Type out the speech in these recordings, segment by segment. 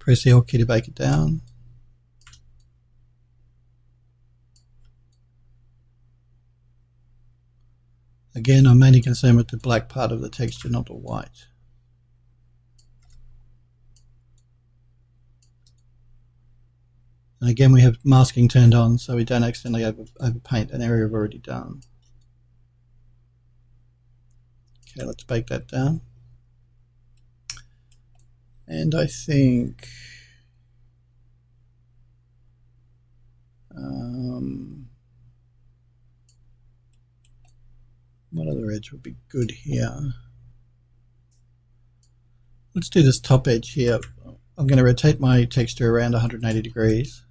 Press the Alt key to bake it down. Again, I'm mainly concerned with the black part of the texture, not the white. And again, we have masking turned on so we don't accidentally overpaint an area we've already done. Okay, let's bake that down. And I think what other edge would be good here? Let's do this top edge here. I'm going to rotate my texture around 180 degrees.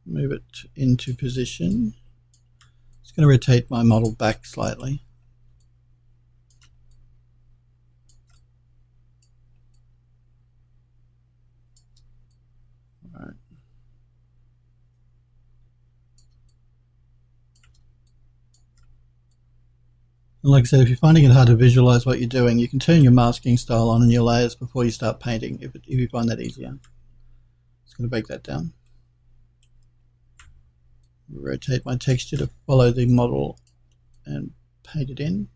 Move it into position. Just going to rotate my model back slightly. All right. And like I said, if you're finding it hard to visualize what you're doing, you can turn your masking style on in your layers before you start painting if you find that easier. Just going to bake that down. Rotate my texture to follow the model and paint it in.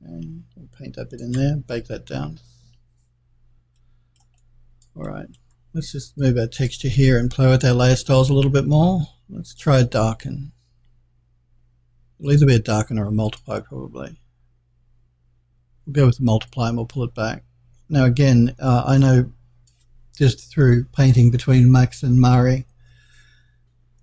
Okay, we'll paint that bit in there, bake that down. Alright, let's just move our texture here and play with our layer styles a little bit more. Let's try a darken. It'll either be a darken or a multiply probably. We'll go with the multiply and we'll pull it back. Now again, I know just through painting between Max and Mari,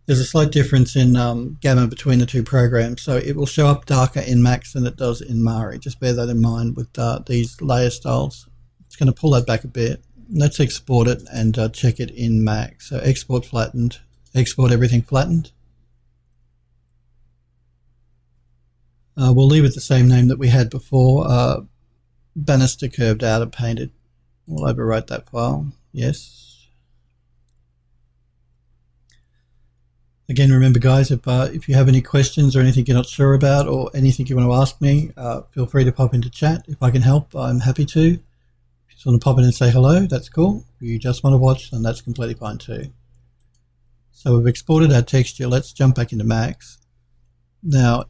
there's a slight difference in gamma between the two programs, so it will show up darker in Max than it does in Mari. Just bear that in mind with these layer styles. It's going to pull that back a bit. Let's export it and check it in Max. So export flattened, export everything flattened. We'll leave it the same name that we had before, banister curved outer painted. We'll overwrite that file. Yes. Again, remember guys, if you have any questions or anything you're not sure about or anything you want to ask me, feel free to pop into chat. If I can help, I'm happy to. If you just want to pop in and say hello, that's cool. If you just want to watch, then that's completely fine too. So we've exported our texture. Let's jump back into Max. Now,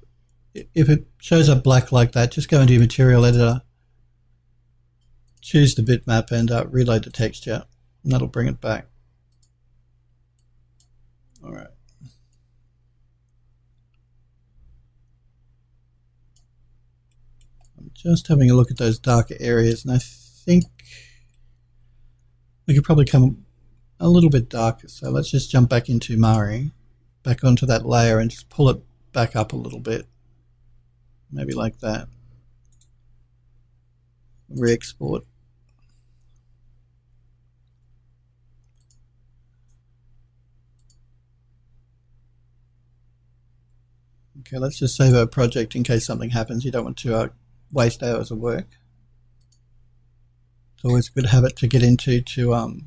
if it shows up black like that, just go into your material editor, choose the bitmap and reload the texture. And that'll bring it back. All right. I'm just having a look at those darker areas, and I think we could probably come a little bit darker. So let's just jump back into Mari, back onto that layer, and just pull it back up a little bit. Maybe like that. Re-export. Okay, let's just save our project in case something happens. You don't want to waste hours of work. It's always a good habit to get into to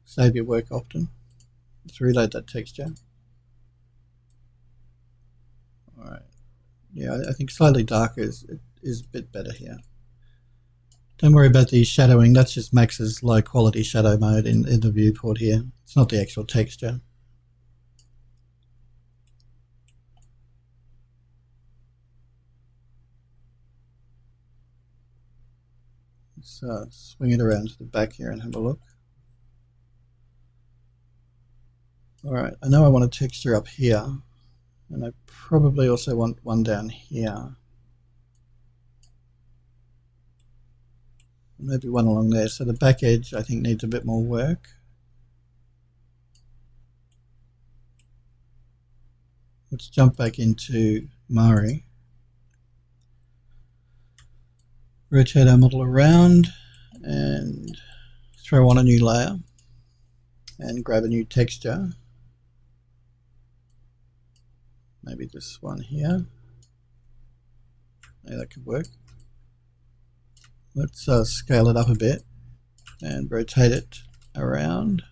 save your work often. Let's reload that texture. All right. Yeah, I think slightly darker is a bit better here. Don't worry about the shadowing. That's just Max's low quality shadow mode in the viewport here. It's not the actual texture. Let's swing it around to the back here and have a look. Alright, I know I want a texture up here, and I probably also want one down here. Maybe one along there. So the back edge I think needs a bit more work. Let's jump back into Mari. Rotate our model around and throw on a new layer and grab a new texture. Maybe this one here. Yeah, that could work. Let's scale it up a bit and rotate it around.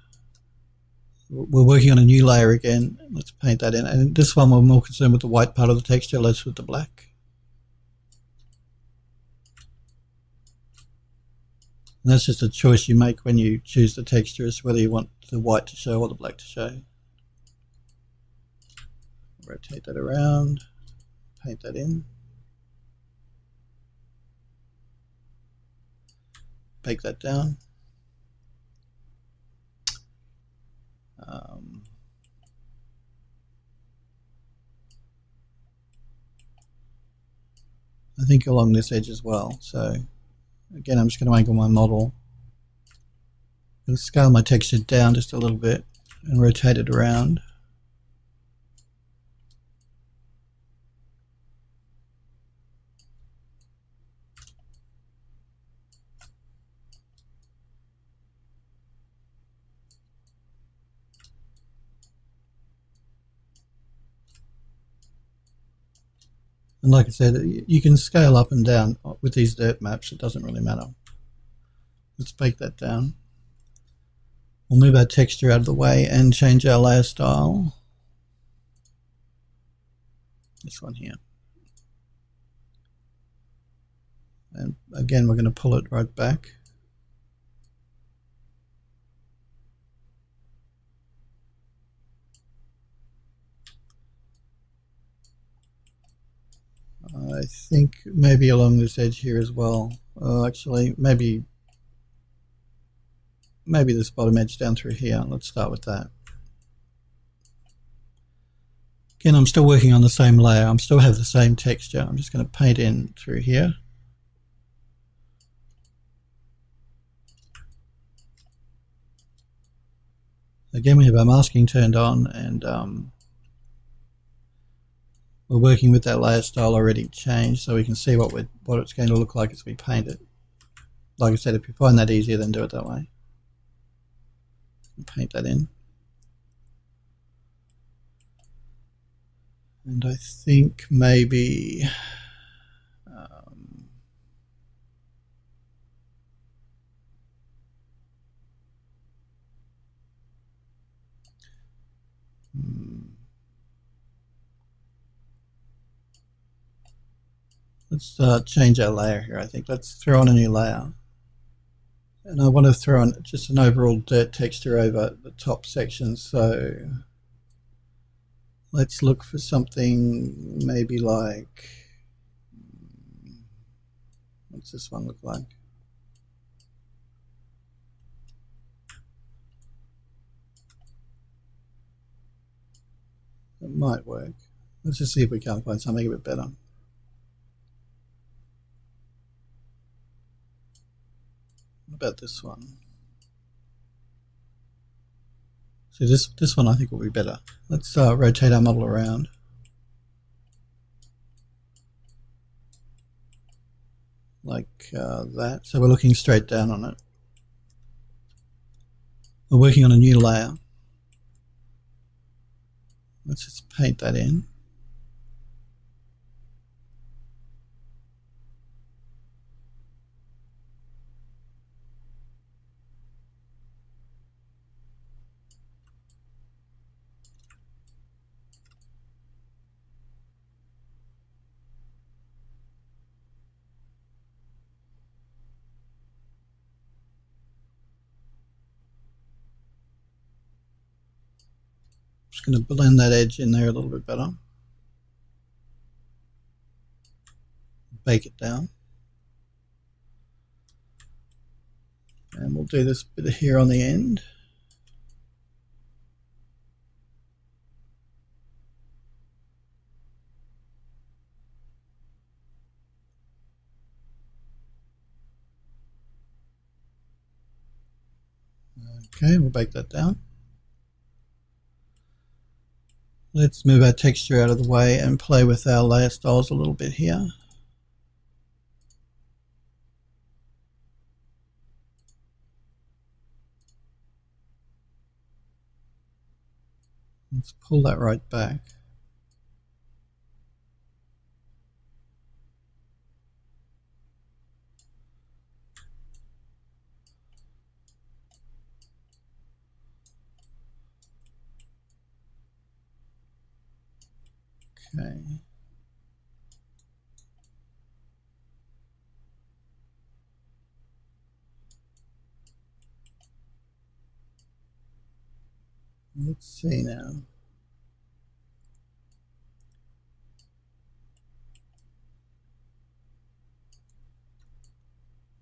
We're working on a new layer again. Let's paint that in. And this one we're more concerned with the white part of the texture, less with the black. And that's just a choice you make when you choose the texture, as whether you want the white to show or the black to show. Rotate that around, paint that in. Bake that down. I think along this edge as well. So again, I'm just going to angle my model. I'm going to scale my texture down just a little bit and rotate it around. And like I said, you can scale up and down with these dirt maps. It doesn't really matter. Let's bake that down. We'll move our texture out of the way and change our layer style. This one here. And again, we're going to pull it right back. I think maybe along this edge here as well. Actually, maybe this bottom edge down through here. Let's start with that. Again, I'm still working on the same layer. I still have the same texture. I'm just going to paint in through here. Again, we have our masking turned on, and we're working with that layer style already changed, so we can see what it's going to look like as we paint it. Like I said, if you find that easier, then do it that way. Paint that in. And I think maybe let's change our layer here. I think let's throw on a new layer. And I want to throw on just an overall dirt texture over the top section. So let's look for something maybe like, what's this one look like? It might work. Let's just see if we can't find something a bit better. What about this one? So this one I think will be better. Let's rotate our model around. Like that. So we're looking straight down on it. We're working on a new layer. Let's just paint that in. Just going to blend that edge in there a little bit better. Bake it down. And we'll do this bit here on the end. Okay, we'll bake that down. Let's move our texture out of the way and play with our layer styles a little bit here. Let's pull that right back. Okay. Let's see now.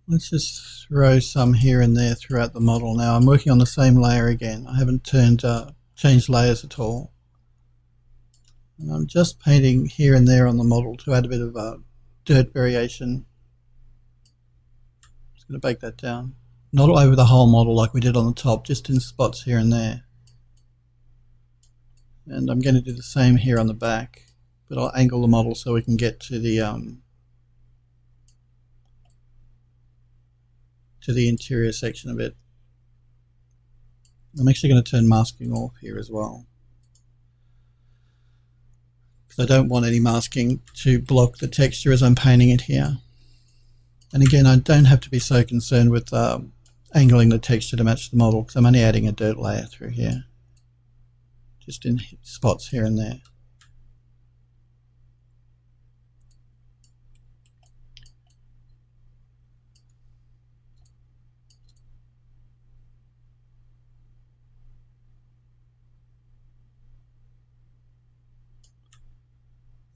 Let's just throw some here and there throughout the model. Now I'm working on the same layer again. I haven't changed layers at all. And I'm just painting here and there on the model to add a bit of dirt variation. Just going to bake that down. Not all over the whole model like we did on the top, just in spots here and there. And I'm going to do the same here on the back, but I'll angle the model so we can get to the interior section a bit. I'm actually going to turn masking off here as well, because I don't want any masking to block the texture as I'm painting it here. And again, I don't have to be so concerned with angling the texture to match the model, because I'm only adding a dirt layer through here, just in spots here and there.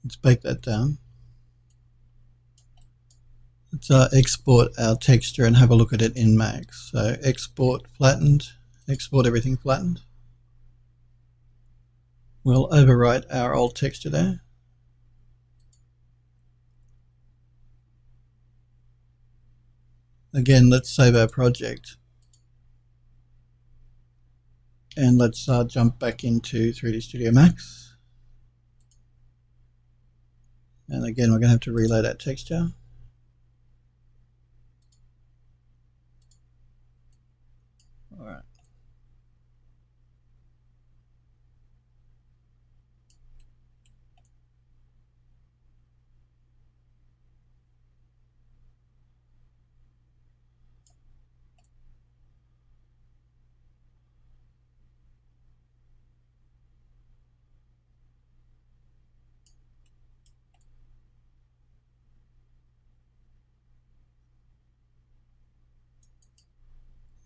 Let's bake that down. Let's export our texture and have a look at it in Max. So export flattened, export everything flattened. We'll overwrite our old texture there. Again, let's save our project. And let's jump back into 3D Studio Max. And again, we're going to have to reload that texture. All right.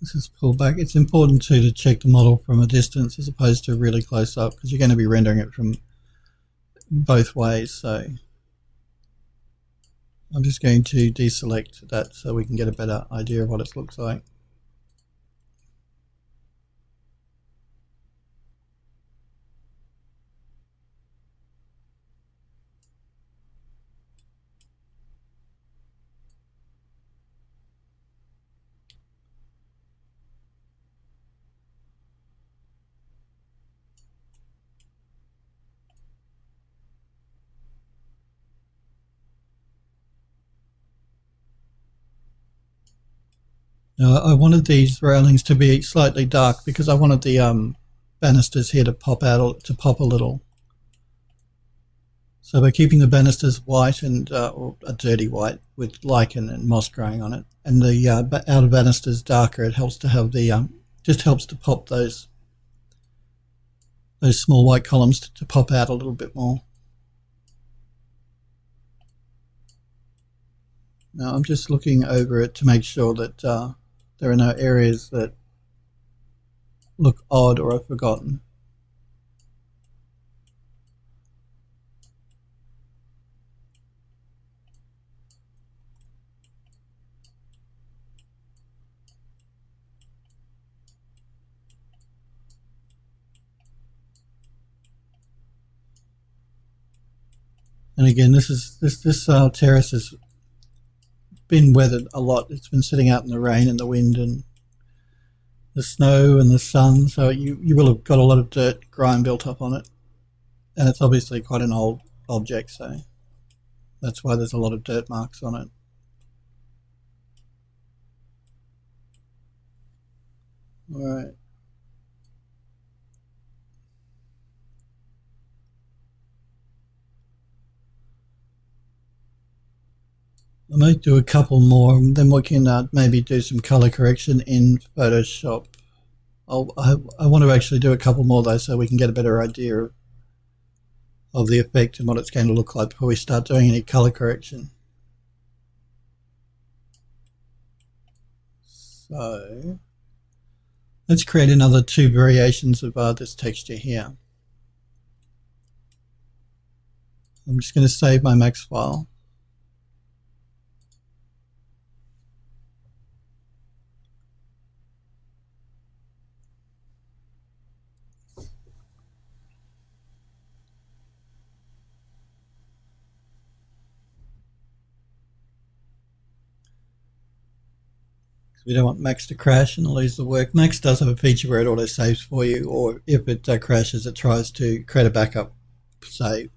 This is pulled back. It's important too to check the model from a distance as opposed to really close up, because you're going to be rendering it from both ways. So I'm just going to deselect that so we can get a better idea of what it looks like. Now, I wanted these railings to be slightly dark because I wanted the banisters here to pop out, to pop a little. So by keeping the banisters white and or a dirty white with lichen and moss growing on it, and the outer banisters darker, it helps to have the just helps to pop those small white columns to pop out a little bit more. Now I'm just looking over it to make sure that there are no areas that look odd or are forgotten. And again, this terrace has been weathered a lot. It's been sitting out in the rain and the wind and the snow and the sun, so you will have got a lot of dirt, grime built up on it. And it's obviously quite an old object, so that's why there's a lot of dirt marks on it. All right. I might do a couple more, then we can maybe do some color correction in Photoshop. I want to actually do a couple more though, so we can get a better idea of the effect and what it's going to look like before we start doing any color correction. So Let's create another 2 variations of this texture here. I'm just going to save my max file. We don't want Max to crash and lose the work. Max does have a feature where it auto saves for you, or if it crashes, it tries to create a backup save.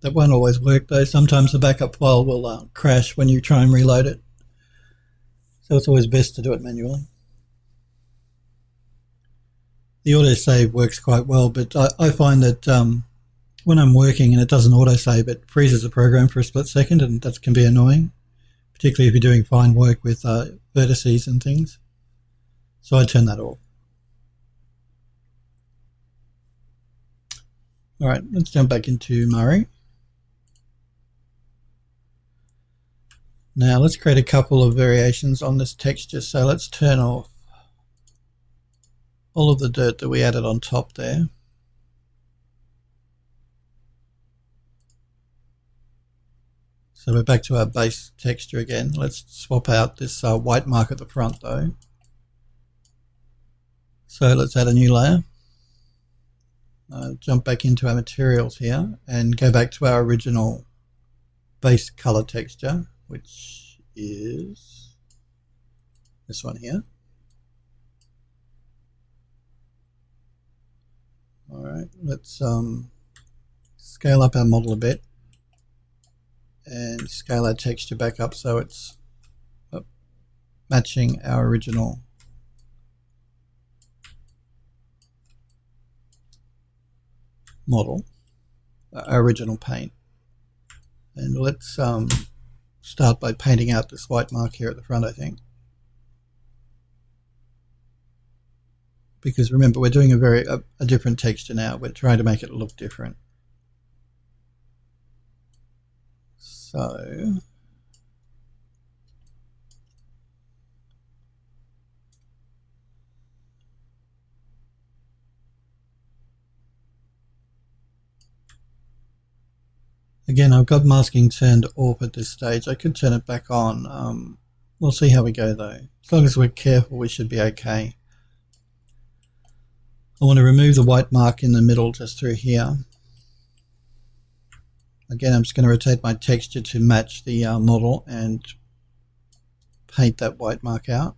That won't always work though. Sometimes the backup file will crash when you try and reload it. So it's always best to do it manually. The autosave works quite well, but I find that when I'm working and it doesn't autosave, it freezes the program for a split second, and that can be annoying, particularly if you're doing fine work with vertices and things. So I turn that off. All right, let's jump back into Murray. Now let's create a couple of variations on this texture. So let's turn off all of the dirt that we added on top there. So we're back to our base texture again. Let's swap out this white mark at the front though. So let's add a new layer. Jump back into our materials here and go back to our original base color texture, which is this one here. All right, let's scale up our model a bit and scale our texture back up so it's matching our original model, our original paint. And let's start by painting out this white mark here at the front, I think. Because remember, we're doing a different texture now. We're trying to make it look different. So again, I've got masking turned off at this stage. I could turn it back on. We'll see how we go though. As long as we're careful, we should be okay. I want to remove the white mark in the middle just through here. Again, I'm just going to rotate my texture to match the model and paint that white mark out.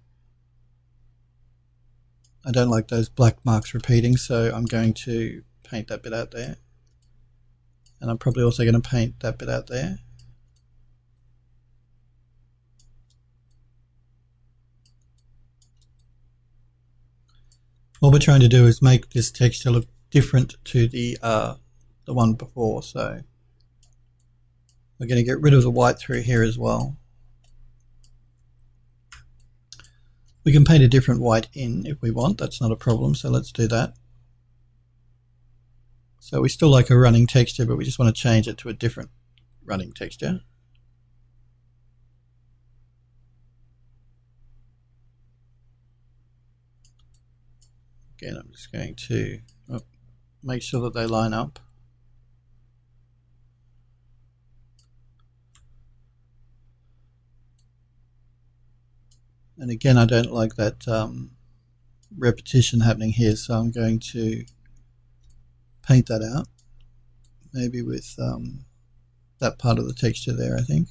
I don't like those black marks repeating, so I'm going to paint that bit out there. And I'm probably also going to paint that bit out there. What we're trying to do is make this texture look different to the one before, so we're going to get rid of the white through here as well. We can paint a different white in if we want, that's not a problem, so let's do that. So we still like a running texture, but we just want to change it to a different running texture. Again, I'm just going to make sure that they line up. And again, I don't like that repetition happening here, so I'm going to paint that out, maybe with that part of the texture there, I think.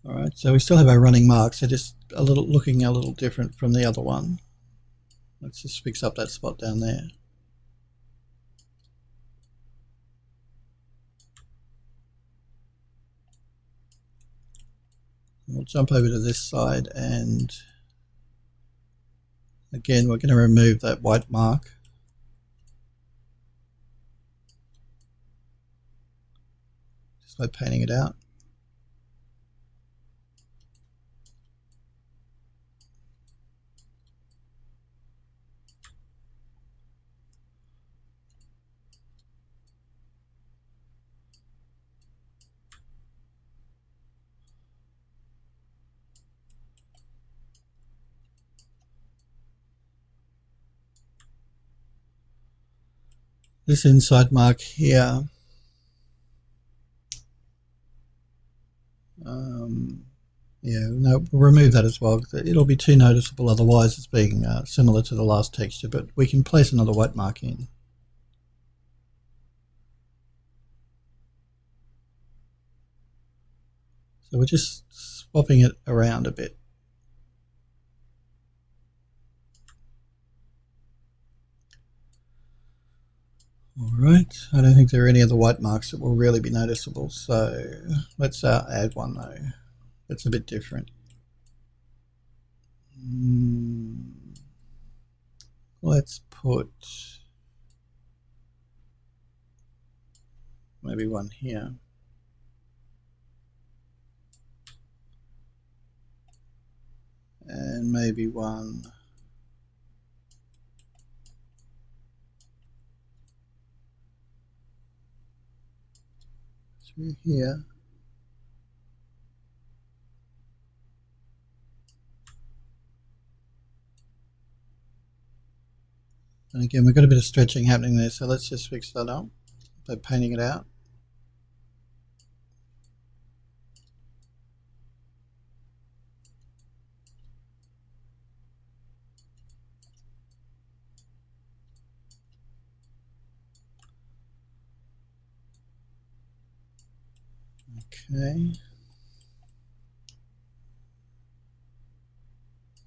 All right, so we still have our running marks. They're just looking a little different from the other one. Let's just fix up that spot down there. We'll jump over to this side, and again, we're going to remove that white mark. Just by painting it out. This inside mark here, yeah, no, we'll remove that as well. It'll be too noticeable otherwise as being similar to the last texture, but we can place another white mark in. So we're just swapping it around a bit. Alright, I don't think there are any other white marks that will really be noticeable, so let's add one though. That's a bit different. Let's put maybe one here. And maybe one through here. And again, we've got a bit of stretching happening there, so let's just fix that up by painting it out. Okay.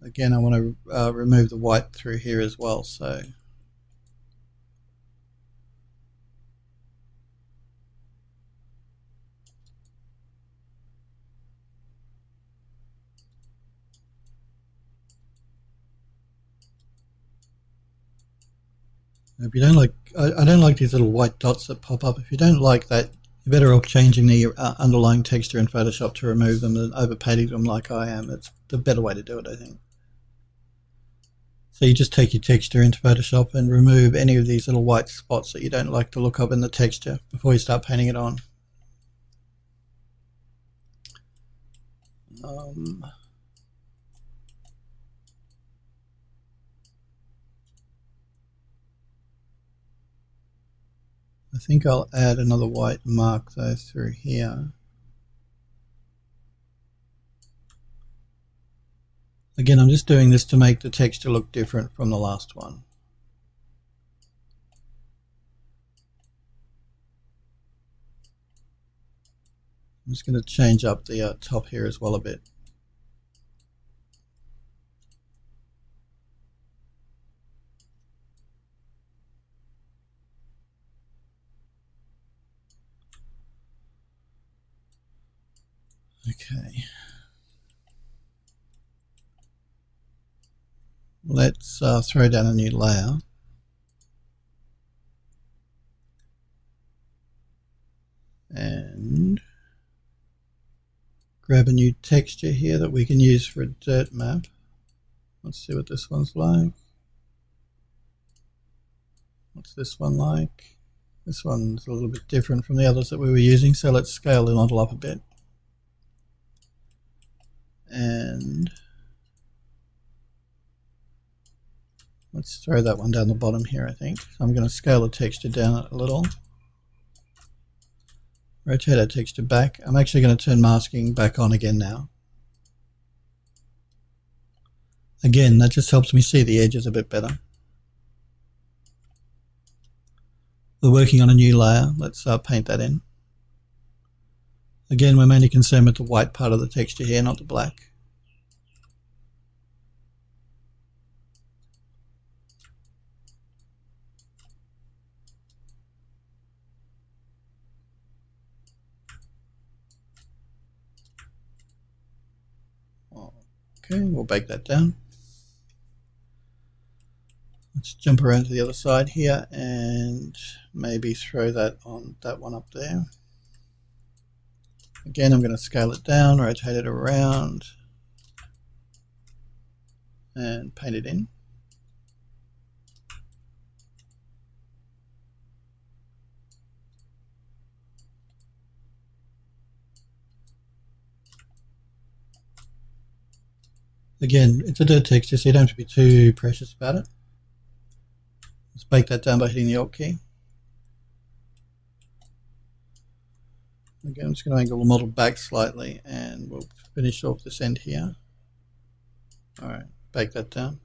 Again, I want to remove the white through here as well, so if you don't like, I don't like these little white dots that pop up. If you don't like that, you're better off changing the underlying texture in Photoshop to remove them than overpainting them like I am. It's the better way to do it, I think. So you just take your texture into Photoshop and remove any of these little white spots that you don't like the look of in the texture before you start painting it on. I think I'll add another white mark though through here. Again, I'm just doing this to make the texture look different from the last one. I'm just going to change up the top here as well a bit. Okay. Let's throw down a new layer. And grab a new texture here that we can use for a dirt map. Let's see what this one's like. What's this one like? This one's a little bit different from the others that we were using, so let's scale the model up a bit. And let's throw that one down the bottom here, I think. So I'm going to scale the texture down a little. Rotate our texture back. I'm actually going to turn masking back on again now. Again, that just helps me see the edges a bit better. We're working on a new layer. Let's paint that in. Again, we're mainly concerned with the white part of the texture here, not the black. Okay, we'll bake that down. Let's jump around to the other side here and maybe throw that on that one up there. Again, I'm going to scale it down, rotate it around, and paint it in. Again, it's a dirt texture, so you don't have to be too precious about it. Let's bake that down by hitting the Alt key. Again, I'm just going to angle the model back slightly and we'll finish off this end here. Alright, bake that down.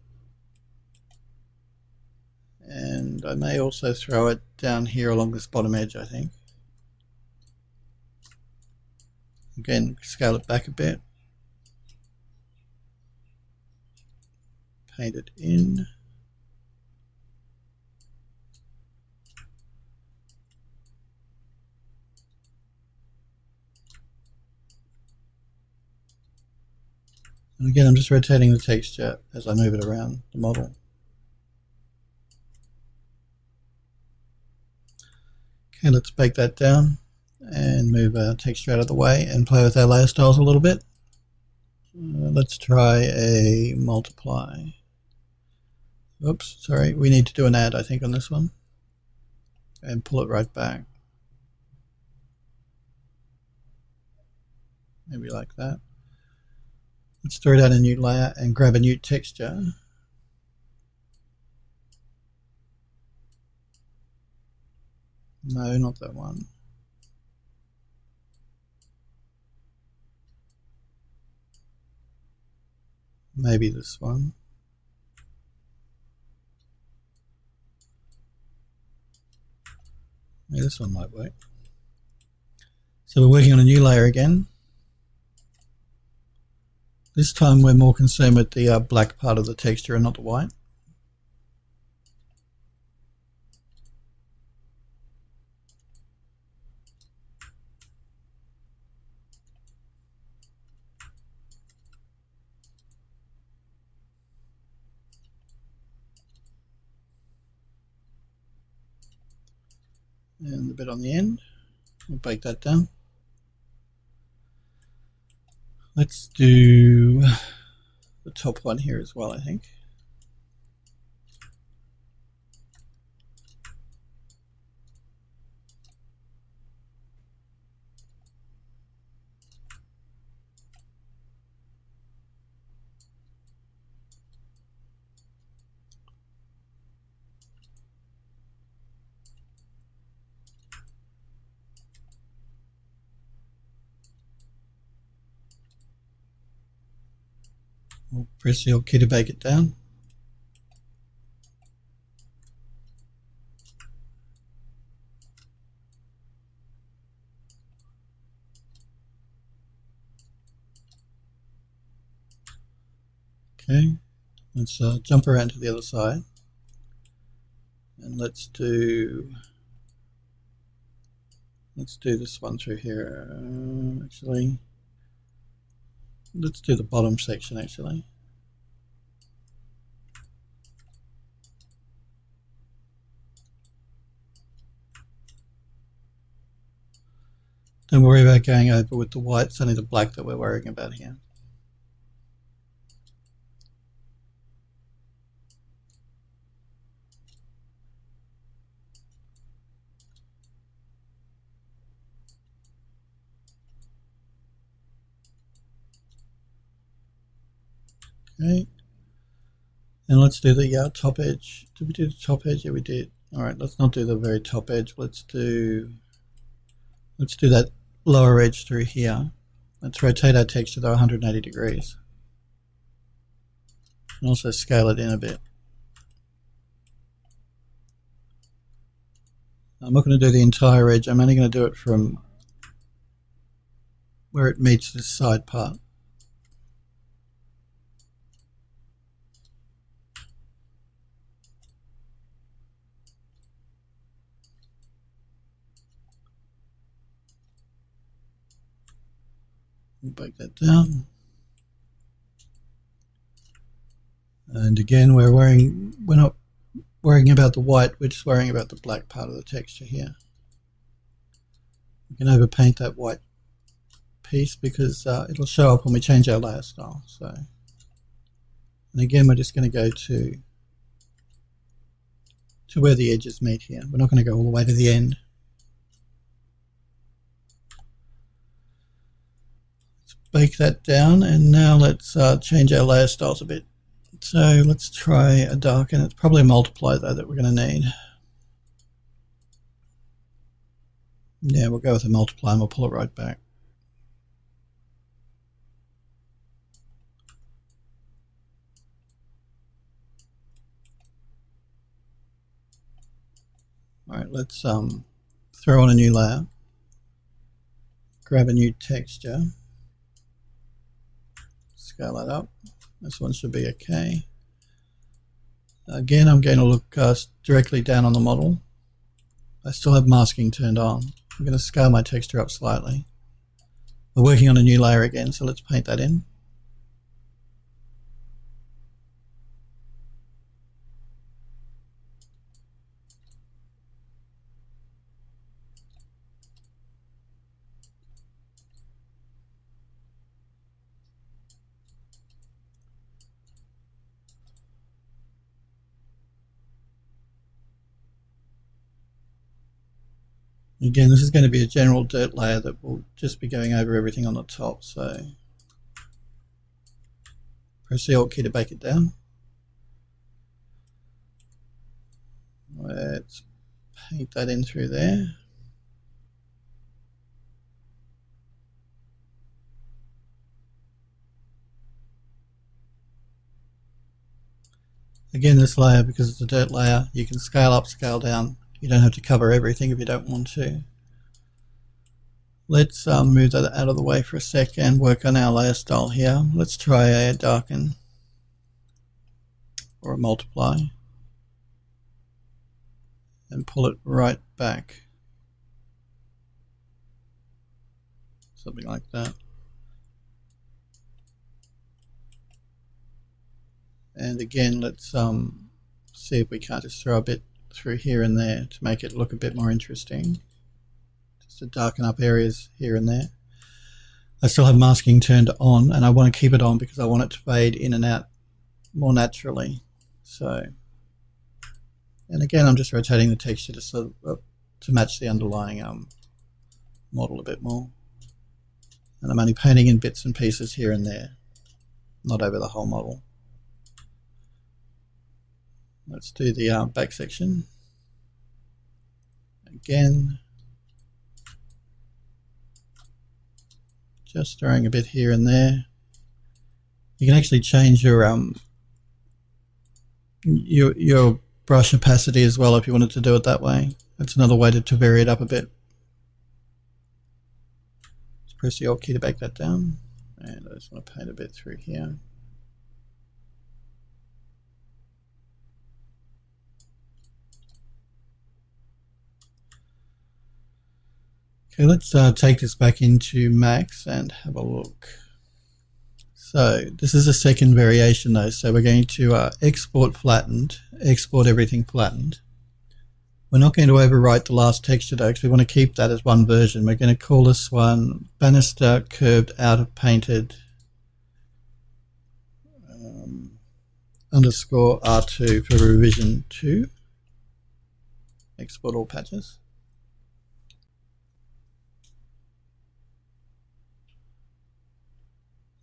And I may also throw it down here along this bottom edge, I think. Again, scale it back a bit. Paint it in. And again, I'm just rotating the texture as I move it around the model. Okay, let's bake that down and move our texture out of the way and play with our layer styles a little bit. Let's try a multiply. Oops, sorry, we need to do an add, I think, on this one. And pull it right back. Maybe like that. Let's throw down a new layer and grab a new texture. No, not that one. Maybe this one. Yeah, this one might work. So we're working on a new layer again. This time we're more concerned with the black part of the texture and not the white. And the bit on the end, we'll bake that down. Let's do the top one here as well, I think. We'll press the key to bake it down. Okay, let's jump around to the other side. And let's do this one through here. Actually, let's do the bottom section actually. Don't worry about going over with the white, it's only the black that we're worrying about here. Okay, and let's do the top edge. Did we do the top edge? Yeah, we did. All right, let's not do the very top edge. Let's do that lower edge through here. Let's rotate our texture to 180 degrees. And also scale it in a bit. I'm not going to do the entire edge. I'm only going to do it from where it meets this side part. We'll break that down. And again, we're not worrying about the white, we're just worrying about the black part of the texture here. We can overpaint that white piece because it'll show up when we change our layer style. So, and again, we're just going to go to where the edges meet here. We're not going to go all the way to the end. Let's bake that down, and now let's change our layer styles a bit. So let's try a darken. It's probably a multiply though that we're going to need. Yeah, we'll go with a multiply and we'll pull it right back. Alright, let's throw on a new layer. Grab a new texture. Scale that up. This one should be okay. Again, I'm going to look directly down on the model. I still have masking turned on. I'm going to scale my texture up slightly. We're working on a new layer again, so let's paint that in. Again, this is going to be a general dirt layer that will just be going over everything on the top, so press the Alt key to bake it down. Let's paint that in through there. Again, this layer, because it's a dirt layer, you can scale up, scale down. You don't have to cover everything if you don't want to. Let's move that out of the way for a sec and work on our layer style here. Let's try a darken or a multiply and pull it right back. Something like that. And again, let's see if we can't just throw a bit through here and there to make it look a bit more interesting. Just to darken up areas here and there. I still have masking turned on, and I want to keep it on because I want it to fade in and out more naturally. So, and again, I'm just rotating the texture to match the underlying model a bit more. And I'm only painting in bits and pieces here and there, not over the whole model. Let's do the back section. Again, just throwing a bit here and there. You can actually change your brush opacity as well if you wanted to do it that way. That's another way to vary it up a bit. Just press the Alt key to bake that down. And I just want to paint a bit through here. Okay, let's take this back into Max and have a look. So this is a second variation though, so we're going to export flattened, export everything flattened. We're not going to overwrite the last texture though, because we want to keep that as one version. We're going to call this one Banister Curved Out of Painted underscore R2 for revision 2. Export all patches.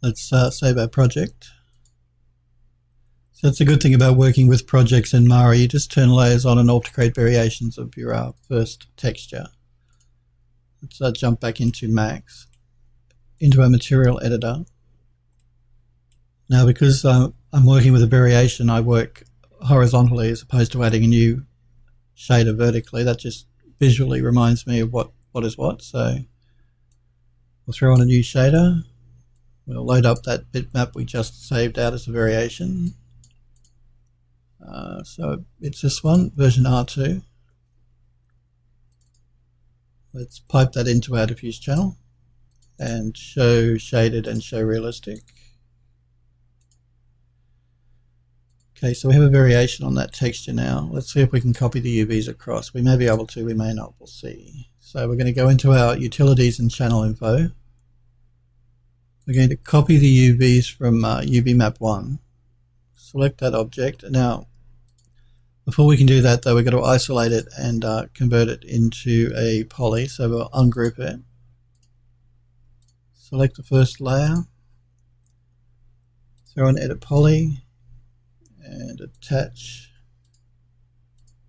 Let's save our project. So that's a good thing about working with projects in Mari. You just turn layers on and alt to create variations of your first texture. Let's jump back into Max, into our material editor. Now because I'm working with a variation, I work horizontally as opposed to adding a new shader vertically. That just visually reminds me of what is what. So we'll throw on a new shader. We'll load up that bitmap we just saved out as a variation. So it's this one, version R2. Let's pipe that into our diffuse channel and show shaded and show realistic. Okay, so we have a variation on that texture now. Let's see if we can copy the UVs across. We may be able to, we may not, we'll see. So we're going to go into our utilities and channel info. We're going to copy the UVs from UV map 1. Select that object. Now, before we can do that though, we've got to isolate it and convert it into a poly. So we'll ungroup it. Select the first layer. Throw an edit poly and attach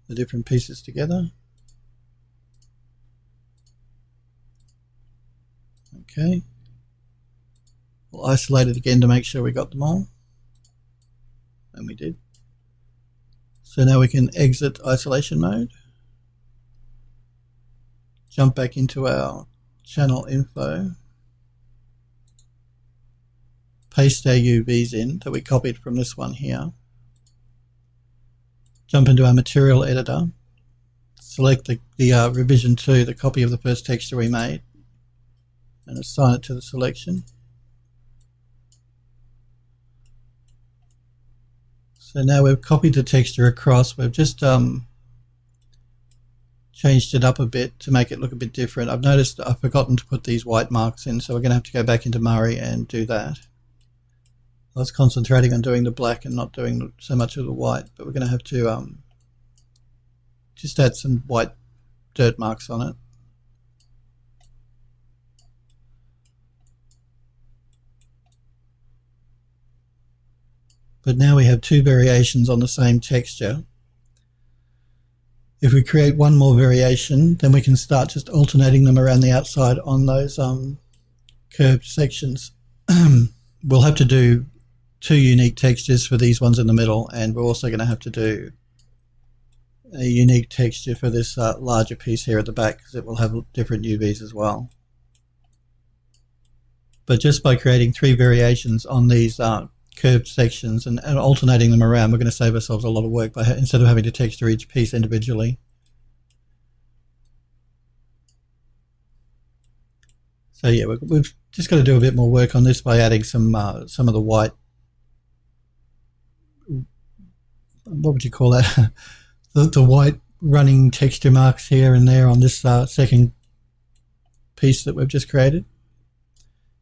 the different pieces together. Okay. We'll isolate it again to make sure we got them all. And we did. So now we can exit isolation mode. Jump back into our channel info. Paste our UVs in that we copied from this one here. Jump into our material editor. Select the revision 2, the copy of the first texture we made, and assign it to the selection. So now we've copied the texture across. We've just changed it up a bit to make it look a bit different. I've noticed I've forgotten to put these white marks in, so we're going to have to go back into Murray and do that. I was concentrating on doing the black and not doing so much of the white, but we're going to have to just add some white dirt marks on it. But now we have two variations on the same texture. If we create one more variation, then we can start just alternating them around the outside on those curved sections. We'll have to do 2 unique textures for these ones in the middle, and we're also going to have to do a unique texture for this larger piece here at the back, because it will have different UVs as well. But just by creating 3 variations on these curved sections and alternating them around, we're going to save ourselves a lot of work by instead of having to texture each piece individually. So yeah, we've just got to do a bit more work on this by adding some of the white, what would you call that? the white running texture marks here and there on this second piece that we've just created.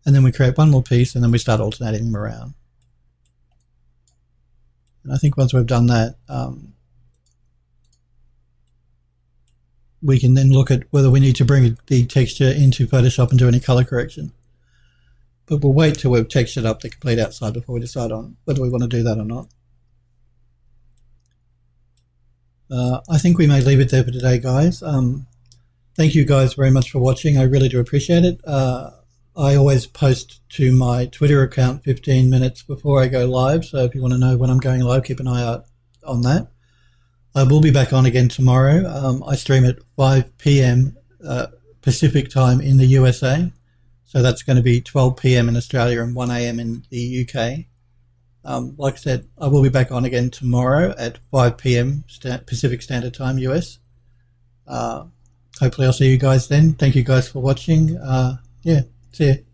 And then we create one more piece and then we start alternating them around. And I think once we've done that, we can then look at whether we need to bring the texture into Photoshop and do any color correction. But we'll wait till we've textured up the complete outside before we decide on whether we want to do that or not. I think we may leave it there for today, guys. Thank you guys very much for watching. I really do appreciate it. I always post to my Twitter account 15 minutes before I go live, so if you want to know when I'm going live, keep an eye out on that. I will be back on again tomorrow. I stream at 5 p.m. Pacific time in the USA, so that's going to be 12 p.m. in Australia and 1 a.m. in the UK. Like I said, I will be back on again tomorrow at 5 p.m. Pacific Standard Time, US. Hopefully I'll see you guys then. Thank you guys for watching. Yeah, see you.